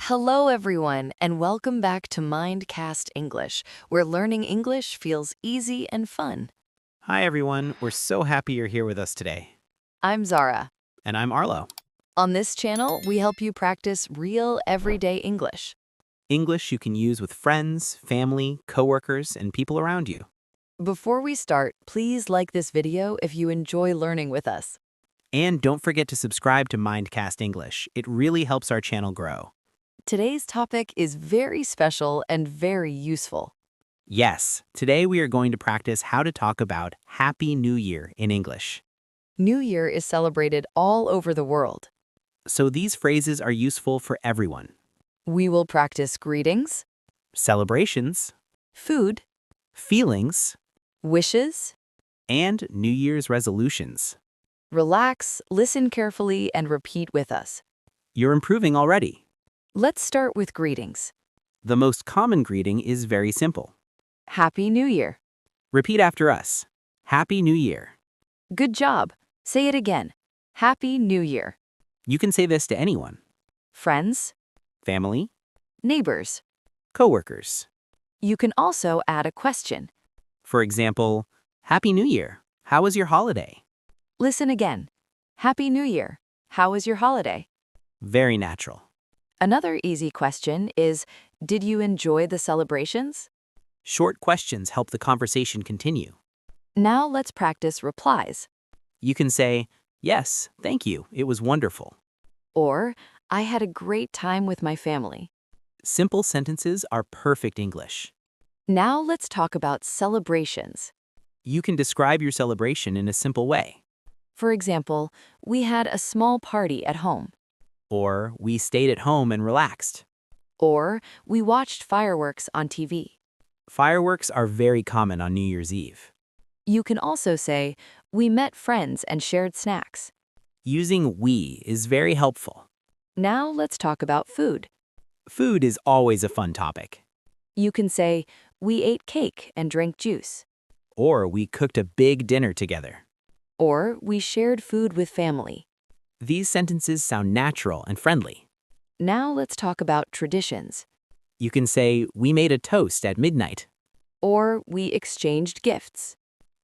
Hello, everyone, and welcome back to MindCast English, where learning English feels easy and fun. Hi, everyone. We're so happy you're here with us today. I'm Zara. And I'm Arlo. On this channel, we help you practice real, everyday English. English you can use with friends, family, coworkers, and people around you. Before we start, please like this video if you enjoy learning with us. And don't forget to subscribe to MindCast English. It really helps our channel grow. Today's topic is very special and very useful. Yes, today we are going to practice how to talk about Happy New Year in English. New Year is celebrated all over the world. So these phrases are useful for everyone. We will practice greetings, Celebrations, food, feelings, wishes. and New Year's resolutions. Relax, listen carefully, and repeat with us. You're improving already. Let's start with greetings. The most common greeting is very simple. Happy New Year. Repeat after us. Happy New Year. Good job. Say it again. Happy New Year. You can say this to anyone. Friends, Family, neighbors. coworkers. You can also add a question. For example, Happy New Year. How was your holiday? Listen again. Happy New Year. How was your holiday? Very natural. Another easy question is, did you enjoy the celebrations? Short questions help the conversation continue. Now let's practice replies. You can say, Yes, thank you. It was wonderful. Or, I had a great time with my family. Simple sentences are perfect English. Now let's talk about celebrations. You can describe your celebration in a simple way. For example, we had a small party at home. Or, we stayed at home and relaxed. Or, we watched fireworks on TV. Fireworks are very common on New Year's Eve. You can also say, we met friends and shared snacks. Using we is very helpful. Now let's talk about food. Food is always a fun topic. You can say, we ate cake and drank juice. Or we cooked a big dinner together. Or, we shared food with family. These sentences sound natural and friendly. Now let's talk about traditions. You can say, we made a toast at midnight. Or, we exchanged gifts.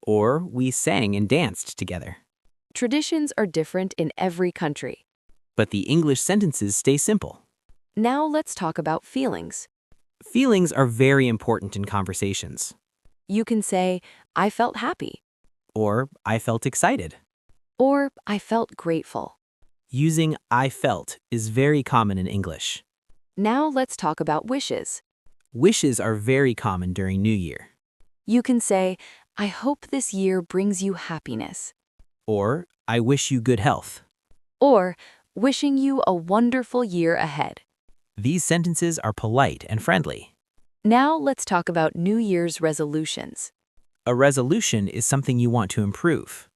Or we sang and danced together. Traditions are different in every country. But the English sentences stay simple. Now let's talk about feelings. Feelings are very important in conversations. You can say, I felt happy. Or I felt excited. Or, I felt grateful. Using I felt is very common in English. Now let's talk about wishes. Wishes are very common during New Year. You can say, I hope this year brings you happiness. Or I wish you good health. Or, wishing you a wonderful year ahead. These sentences are polite and friendly. Now let's talk about New Year's resolutions. A resolution is something you want to improve.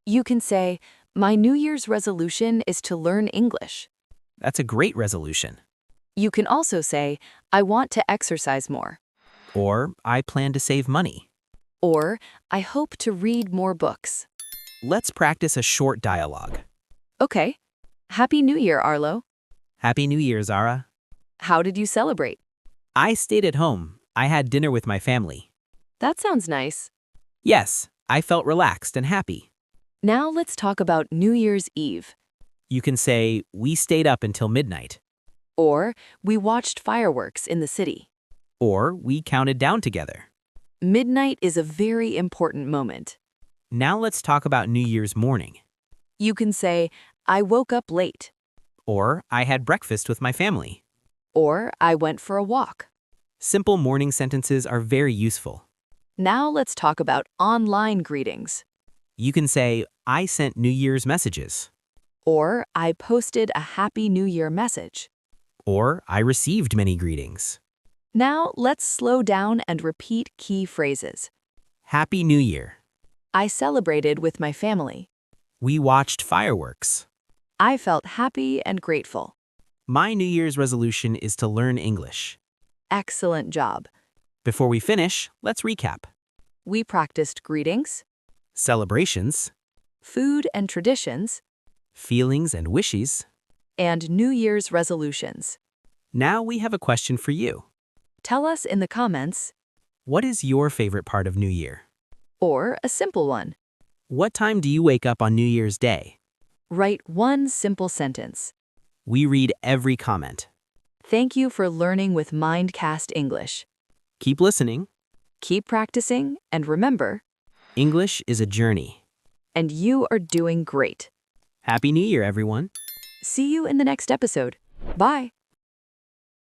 You can say, my New Year's resolution is to learn English. That's a great resolution. You can also say, I want to exercise more. Or I plan to save money. Or, I hope to read more books. Let's practice a short dialogue. Okay. Happy New Year, Arlo. Happy New Year, Zara. How did you celebrate? I stayed at home. I had dinner with my family. That sounds nice. Yes, I felt relaxed and happy. Now let's talk about New Year's Eve. You can say, we stayed up until midnight. Or, we watched fireworks in the city. Or we counted down together. Midnight is a very important moment. Now let's talk about New Year's morning. You can say, I woke up late. Or I had breakfast with my family. Or, I went for a walk. Simple morning sentences are very useful. Now let's talk about online greetings. You can say, I sent New Year's messages. Or, I posted a Happy New Year message. Or I received many greetings. Now let's slow down and repeat key phrases. Happy New Year. I celebrated with my family. We watched fireworks. I felt happy and grateful. My New Year's resolution is to learn English. Excellent job. Before we finish, let's recap. We practiced greetings, Celebrations, food and traditions, feelings and wishes. and New Year's resolutions. Now we have a question for you. Tell us in the comments, What is your favorite part of New Year? or a simple one. What time do you wake up on New Year's Day? Write one simple sentence. We read every comment. Thank you for learning with MindCast English. Keep listening. Keep practicing, and remember, English is a journey. and you are doing great. Happy New Year, everyone. See you in the next episode. Bye.